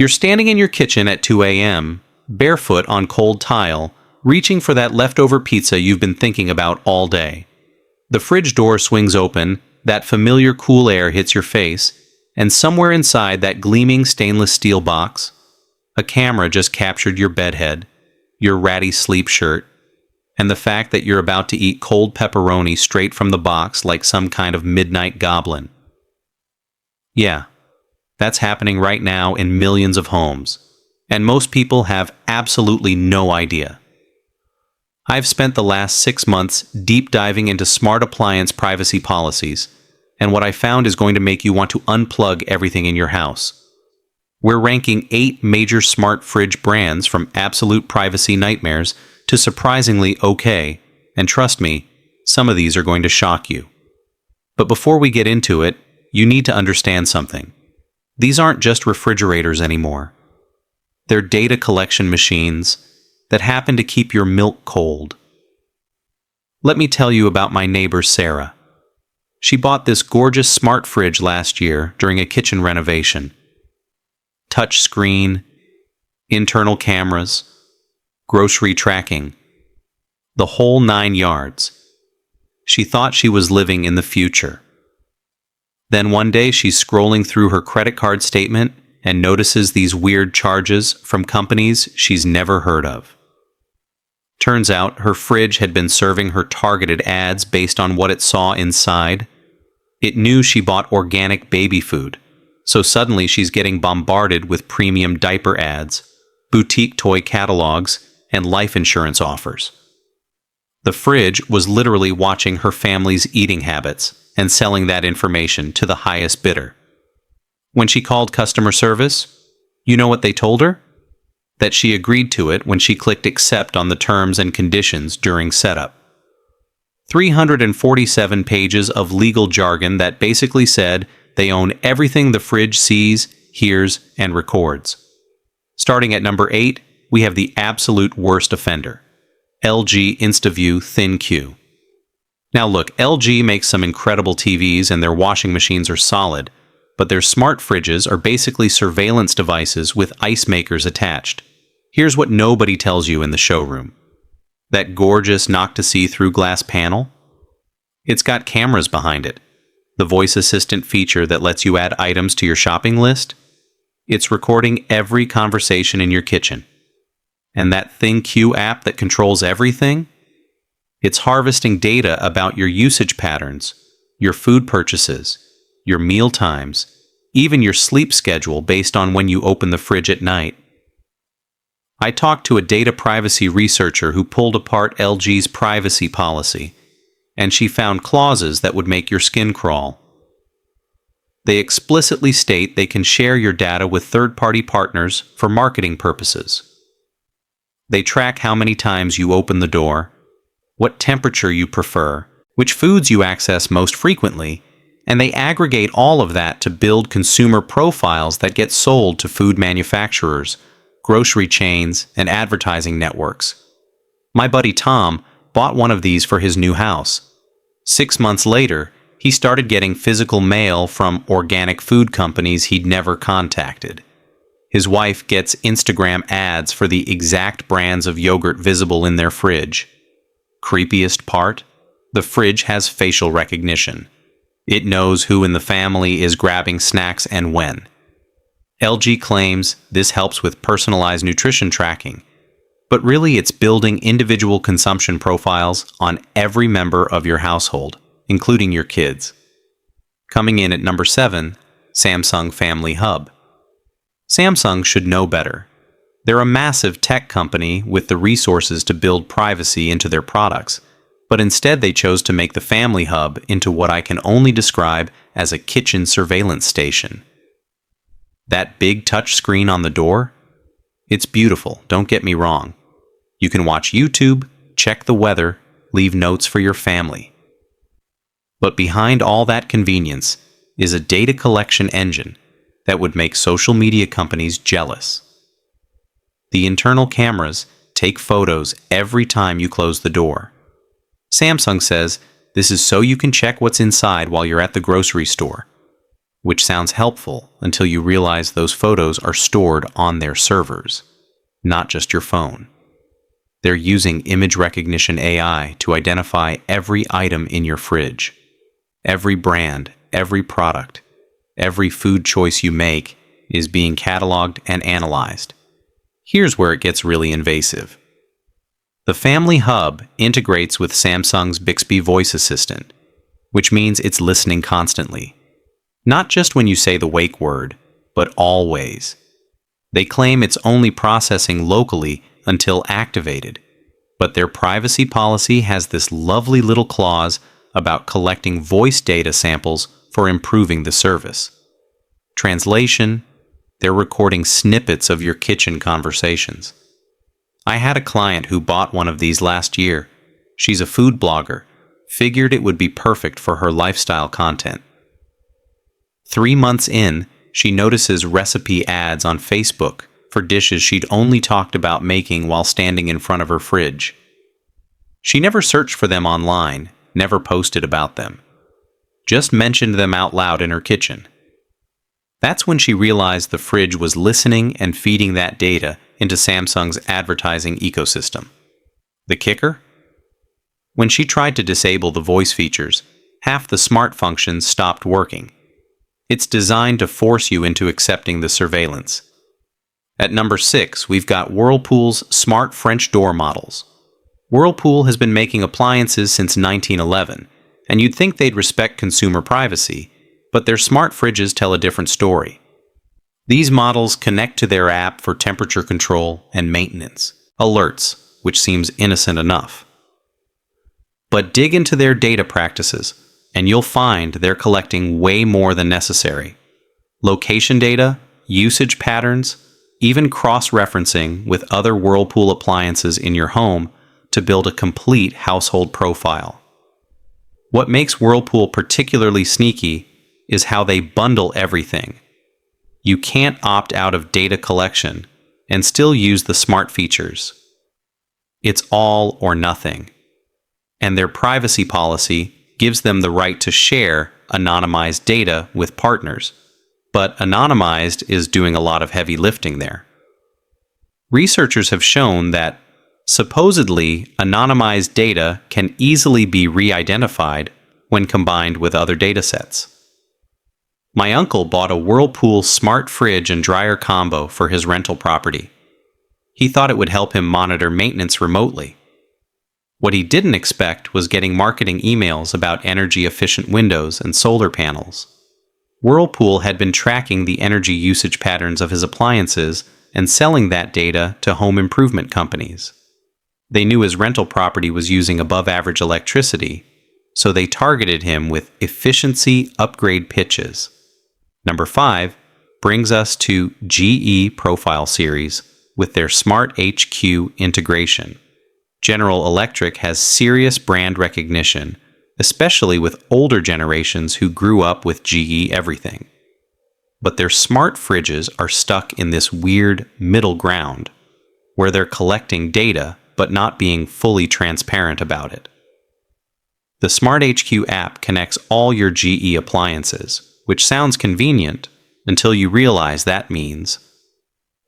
You're standing in your kitchen at 2 a.m., barefoot on cold tile, reaching for that leftover pizza you've been thinking about all day. The fridge door swings open, that familiar cool air hits your face, and somewhere inside that gleaming stainless steel box, a camera just captured your bedhead, your ratty sleep shirt, and the fact that you're about to eat cold pepperoni straight from the box like some kind of midnight goblin. Yeah, that's happening right now in millions of homes, and most people have absolutely no idea. I've spent the last 6 months deep diving into smart appliance privacy policies, and what I found is going to make you want to unplug everything in your house. We're ranking 8 major smart fridge brands from absolute privacy nightmares to surprisingly okay, and trust me, some of these are going to shock you. But before we get into it, you need to understand something. These aren't just refrigerators anymore. They're data collection machines that happen to keep your milk cold. Let me tell you about my neighbor Sarah. She bought this gorgeous smart fridge last year during a kitchen renovation. Touch screen, internal cameras, grocery tracking, the whole 9 yards. She thought she was living in the future. Then one day she's scrolling through her credit card statement and notices these weird charges from companies she's never heard of. Turns out her fridge had been serving her targeted ads based on what it saw inside. It knew she bought organic baby food, so suddenly she's getting bombarded with premium diaper ads, boutique toy catalogs, and life insurance offers. The fridge was literally watching her family's eating habits and selling that information to the highest bidder. When she called customer service, you know what they told her? That she agreed to it when she clicked accept on the terms and conditions during setup. 347 pages of legal jargon that basically said they own everything the fridge sees, hears, and records. Starting at number 8, we have the absolute worst offender, LG InstaView ThinQ. Now look, LG makes some incredible TVs and their washing machines are solid, but their smart fridges are basically surveillance devices with ice makers attached. Here's what nobody tells you in the showroom. That gorgeous knock-to-see-through glass panel? It's got cameras behind it. The voice assistant feature that lets you add items to your shopping list? It's recording every conversation in your kitchen. And that ThinQ app that controls everything? It's harvesting data about your usage patterns, your food purchases, your meal times, even your sleep schedule based on when you open the fridge at night. I talked to a data privacy researcher who pulled apart LG's privacy policy, and she found clauses that would make your skin crawl. They explicitly state they can share your data with third-party partners for marketing purposes. They track how many times you open the door, what temperature you prefer, which foods you access most frequently, and they aggregate all of that to build consumer profiles that get sold to food manufacturers, grocery chains, and advertising networks. My buddy Tom bought one of these for his new house. 6 months later, he started getting physical mail from organic food companies he'd never contacted. His wife gets Instagram ads for the exact brands of yogurt visible in their fridge. Creepiest part? The fridge has facial recognition. It knows who in the family is grabbing snacks and when. LG claims this helps with personalized nutrition tracking, but really it's building individual consumption profiles on every member of your household, including your kids. Coming in at number 7, Samsung Family Hub. Samsung should know better. They're a massive tech company with the resources to build privacy into their products, but instead they chose to make the Family Hub into what I can only describe as a kitchen surveillance station. That big touch screen on the door? It's beautiful, don't get me wrong. You can watch YouTube, check the weather, leave notes for your family. But behind all that convenience is a data collection engine that would make social media companies jealous. The internal cameras take photos every time you close the door. Samsung says this is so you can check what's inside while you're at the grocery store. which sounds helpful until you realize those photos are stored on their servers, not just your phone. They're using image recognition AI to identify every item in your fridge, every brand, every product, every food choice you make is being cataloged and analyzed. Here's where it gets really invasive. The Family Hub integrates with Samsung's Bixby voice assistant, which means it's listening constantly. Not just when you say the wake word, but always. They claim it's only processing locally until activated, but their privacy policy has this lovely little clause about collecting voice data samples for improving the service. Translation: they're recording snippets of your kitchen conversations. I had a client who bought one of these last year. She's a food blogger, figured it would be perfect for her lifestyle content. 3 months in, she notices recipe ads on Facebook for dishes she'd only talked about making while standing in front of her fridge. She never searched for them online, never posted about them, just mentioned them out loud in her kitchen. That's when she realized the fridge was listening and feeding that data into Samsung's advertising ecosystem. The kicker? When she tried to disable the voice features, half the smart functions stopped working. It's designed to force you into accepting the surveillance. At number 6, we've got Whirlpool's smart French door models. Whirlpool has been making appliances since 1911, and you'd think they'd respect consumer privacy, but their smart fridges tell a different story. These models connect to their app for temperature control and maintenance, alerts, which seems innocent enough. But dig into their data practices, and you'll find they're collecting way more than necessary. Location data, usage patterns, even cross-referencing with other Whirlpool appliances in your home to build a complete household profile. What makes Whirlpool particularly sneaky is how they bundle everything. You can't opt out of data collection and still use the smart features. It's all or nothing. And their privacy policy gives them the right to share anonymized data with partners, but anonymized is doing a lot of heavy lifting there. Researchers have shown that supposedly anonymized data can easily be re-identified when combined with other datasets. My uncle bought a Whirlpool smart fridge and dryer combo for his rental property. He thought it would help him monitor maintenance remotely. What he didn't expect was getting marketing emails about energy-efficient windows and solar panels. Whirlpool had been tracking the energy usage patterns of his appliances and selling that data to home improvement companies. They knew his rental property was using above-average electricity, so they targeted him with efficiency upgrade pitches. Number 5 brings us to GE Profile Series with their Smart HQ integration. General Electric has serious brand recognition, especially with older generations who grew up with GE everything. But their smart fridges are stuck in this weird middle ground, where they're collecting data but not being fully transparent about it. The Smart HQ app connects all your GE appliances, which sounds convenient until you realize that means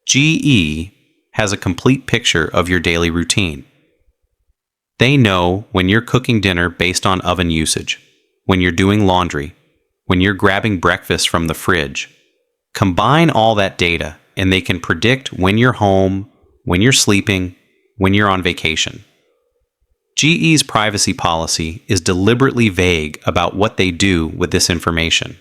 GE has a complete picture of your daily routine. They know when you're cooking dinner based on oven usage, when you're doing laundry, when you're grabbing breakfast from the fridge. Combine all that data and they can predict when you're home, when you're sleeping, when you're on vacation. GE's privacy policy is deliberately vague about what they do with this information.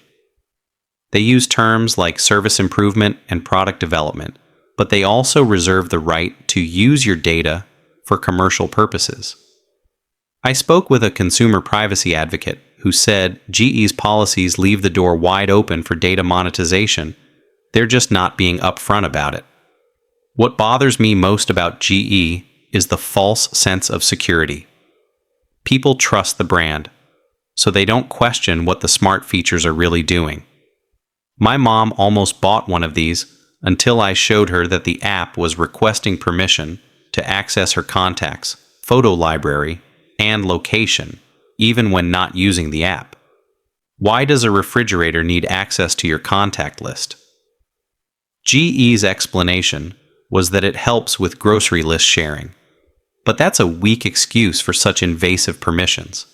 They use terms like service improvement and product development, but they also reserve the right to use your data for commercial purposes. I spoke with a consumer privacy advocate who said GE's policies leave the door wide open for data monetization. They're just not being upfront about it. What bothers me most about GE is the false sense of security. People trust the brand, so they don't question what the smart features are really doing. My mom almost bought one of these until I showed her that the app was requesting permission to access her contacts, photo library, and location, even when not using the app. Why does a refrigerator need access to your contact list? GE's explanation was that it helps with grocery list sharing. But that's a weak excuse for such invasive permissions.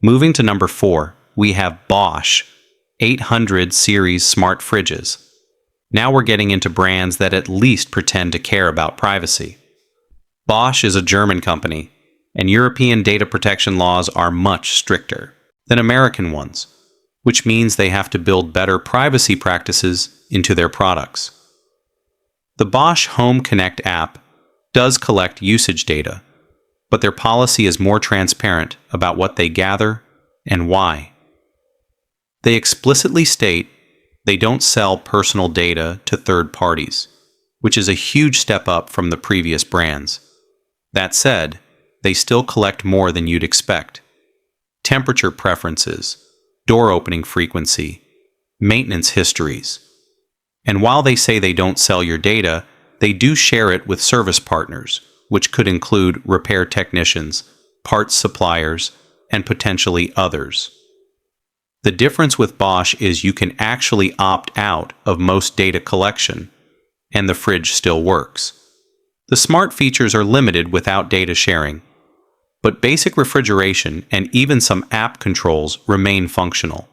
Moving to number 4, we have Bosch 800 series smart fridges. Now we're getting into brands that at least pretend to care about privacy. Bosch is a German company, and European data protection laws are much stricter than American ones, which means they have to build better privacy practices into their products. The Bosch Home Connect app does collect usage data, but their policy is more transparent about what they gather and why. They explicitly state they don't sell personal data to third parties, which is a huge step up from the previous brands. That said, they still collect more than you'd expect. Temperature preferences, door opening frequency, maintenance histories. And while they say they don't sell your data, they do share it with service partners, which could include repair technicians, parts suppliers, and potentially others. The difference with Bosch is you can actually opt out of most data collection, and the fridge still works. The smart features are limited without data sharing, but basic refrigeration and even some app controls remain functional.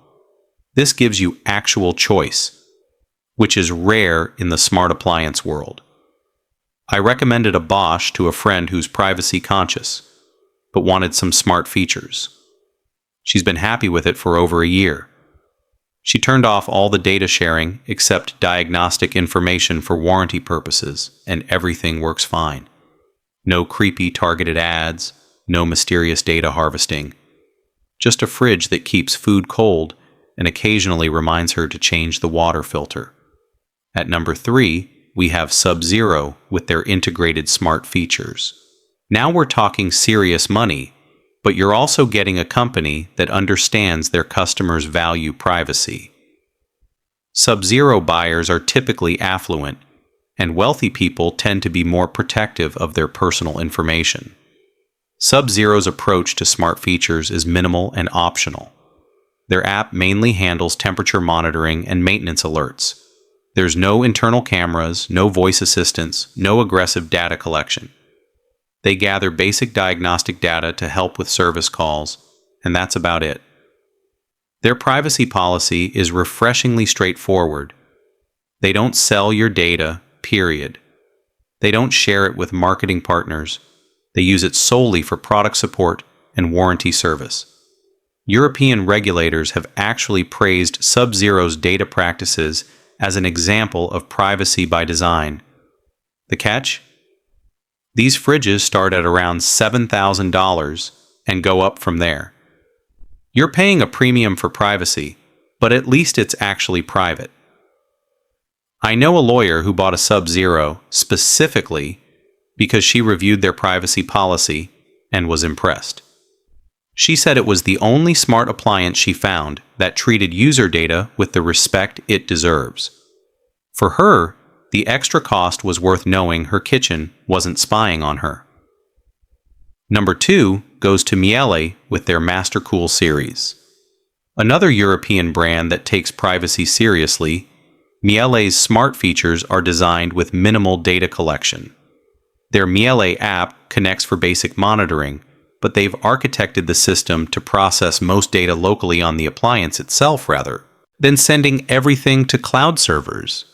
This gives you actual choice, which is rare in the smart appliance world. I recommended a Bosch to a friend who's privacy conscious, but wanted some smart features. She's been happy with it for over a year. She turned off all the data sharing except diagnostic information for warranty purposes, and everything works fine. No creepy targeted ads, no mysterious data harvesting. Just a fridge that keeps food cold and occasionally reminds her to change the water filter. At number 3, we have Sub-Zero with their integrated smart features. Now we're talking serious money, but you're also getting a company that understands their customers value privacy. Sub-Zero buyers are typically affluent, and wealthy people tend to be more protective of their personal information. Sub-Zero's approach to smart features is minimal and optional. Their app mainly handles temperature monitoring and maintenance alerts. There's no internal cameras, no voice assistants, no aggressive data collection. They gather basic diagnostic data to help with service calls, and that's about it. Their privacy policy is refreshingly straightforward. They don't sell your data, period. They don't share it with marketing partners. They use it solely for product support and warranty service. European regulators have actually praised Sub-Zero's data practices as an example of privacy by design. The catch? These fridges start at around $7,000 and go up from there. You're paying a premium for privacy, but at least it's actually private. I know a lawyer who bought a Sub-Zero specifically because she reviewed their privacy policy and was impressed. She said it was the only smart appliance she found that treated user data with the respect it deserves. For her, the extra cost was worth knowing her kitchen wasn't spying on her. Number 2 goes to Miele with their MasterCool series. Another European brand that takes privacy seriously, Miele's smart features are designed with minimal data collection. Their Miele app connects for basic monitoring, but they've architected the system to process most data locally on the appliance itself rather than sending everything to cloud servers.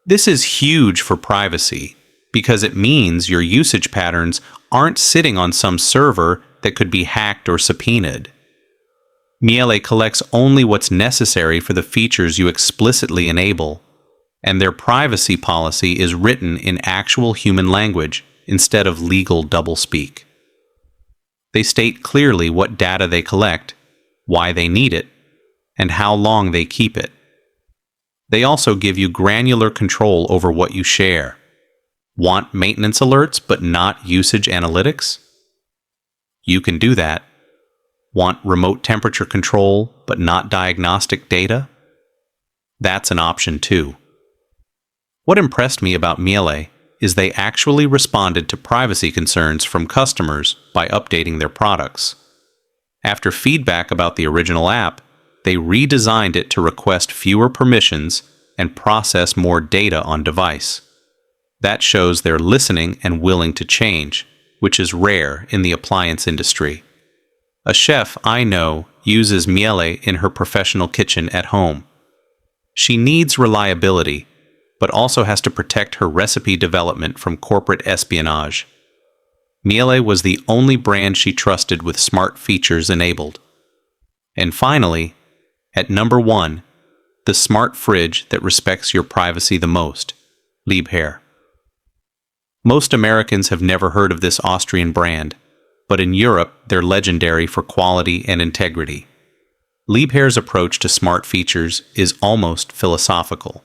This is huge for privacy because it means your usage patterns aren't sitting on some server that could be hacked or subpoenaed. Miele collects only what's necessary for the features you explicitly enable, and their privacy policy is written in actual human language instead of legal doublespeak. They state clearly what data they collect, why they need it, and how long they keep it. They also give you granular control over what you share. Want maintenance alerts but not usage analytics? You can do that. Want remote temperature control but not diagnostic data? That's an option too. What impressed me about Miele is they actually responded to privacy concerns from customers by updating their products. After feedback about the original app, they redesigned it to request fewer permissions and process more data on device. That shows they're listening and willing to change, which is rare in the appliance industry. A chef I know uses Miele in her professional kitchen at home. She needs reliability, but also has to protect her recipe development from corporate espionage. Miele was the only brand she trusted with smart features enabled. And finally, at number 1, the smart fridge that respects your privacy the most, Liebherr. Most Americans have never heard of this Austrian brand, but in Europe they're legendary for quality and integrity. Liebherr's approach to smart features is almost philosophical.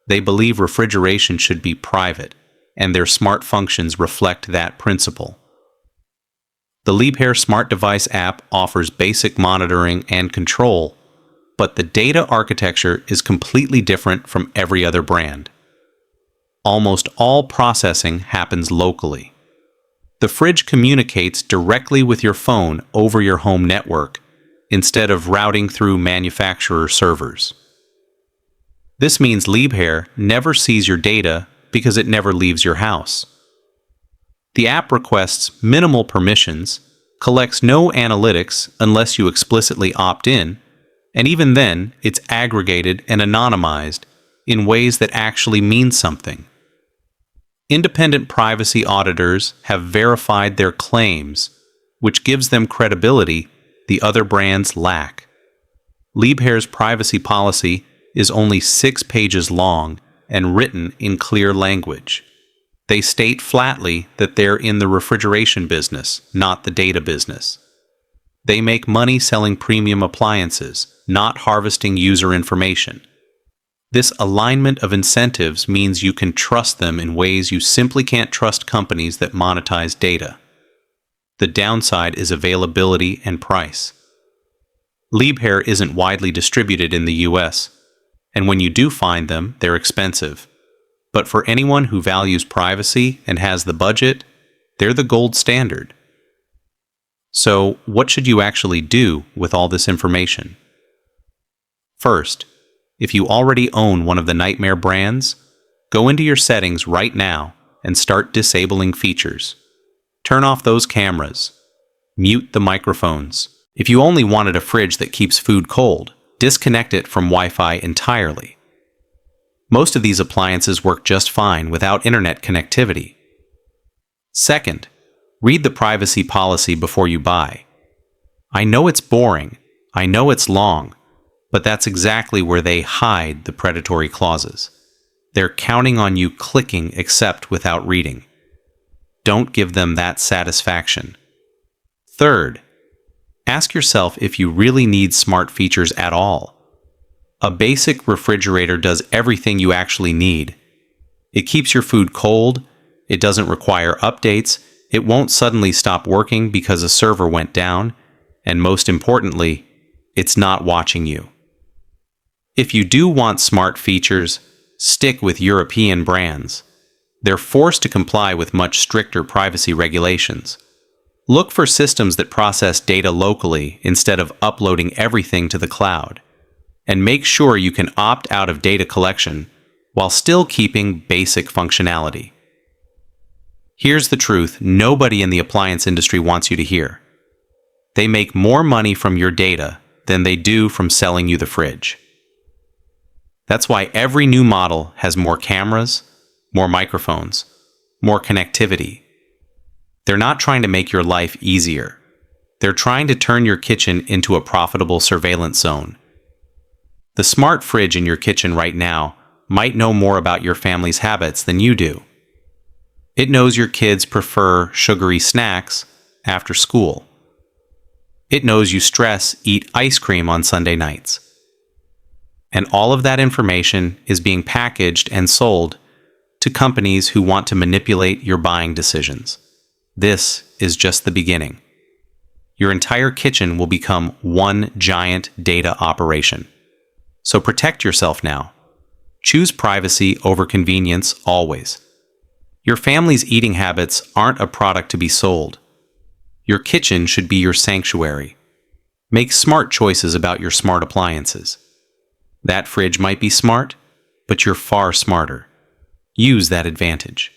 They believe refrigeration should be private, and their smart functions reflect that principle. The Liebherr Smart Device app offers basic monitoring and control, but the data architecture is completely different from every other brand. Almost all processing happens locally. The fridge communicates directly with your phone over your home network, instead of routing through manufacturer servers. This means Liebherr never sees your data because it never leaves your house. The app requests minimal permissions, collects no analytics unless you explicitly opt in, and even then, it's aggregated and anonymized in ways that actually mean something. Independent privacy auditors have verified their claims, which gives them credibility the other brands lack. Liebherr's privacy policy is only 6 pages long and written in clear language. They state flatly that they're in the refrigeration business, not the data business. They make money selling premium appliances, not harvesting user information. This alignment of incentives means you can trust them in ways you simply can't trust companies that monetize data. The downside is availability and price. Liebherr isn't widely distributed in the US, and when you do find them, they're expensive. But for anyone who values privacy and has the budget, they're the gold standard. So, what should you actually do with all this information? First, if you already own one of the nightmare brands, go into your settings right now and start disabling features. Turn off those cameras. Mute the microphones. If you only wanted a fridge that keeps food cold, disconnect it from Wi-Fi entirely. Most of these appliances work just fine without internet connectivity. Second, read the privacy policy before you buy. I know it's boring, I know it's long, but that's exactly where they hide the predatory clauses. They're counting on you clicking accept without reading. Don't give them that satisfaction. Third, ask yourself if you really need smart features at all. A basic refrigerator does everything you actually need. It keeps your food cold, it doesn't require updates, it won't suddenly stop working because a server went down, and most importantly, it's not watching you. If you do want smart features, stick with European brands. They're forced to comply with much stricter privacy regulations. Look for systems that process data locally instead of uploading everything to the cloud. And make sure you can opt out of data collection while still keeping basic functionality. Here's the truth nobody in the appliance industry wants you to hear. They make more money from your data than they do from selling you the fridge. That's why every new model has more cameras, more microphones, more connectivity. They're not trying to make your life easier. They're trying to turn your kitchen into a profitable surveillance zone. The smart fridge in your kitchen right now might know more about your family's habits than you do. It knows your kids prefer sugary snacks after school. It knows you eat ice cream on Sunday nights. And all of that information is being packaged and sold to companies who want to manipulate your buying decisions. This is just the beginning. Your entire kitchen will become one giant data operation. So protect yourself now. Choose privacy over convenience always. Your family's eating habits aren't a product to be sold. Your kitchen should be your sanctuary. Make smart choices about your smart appliances. That fridge might be smart, but you're far smarter. Use that advantage.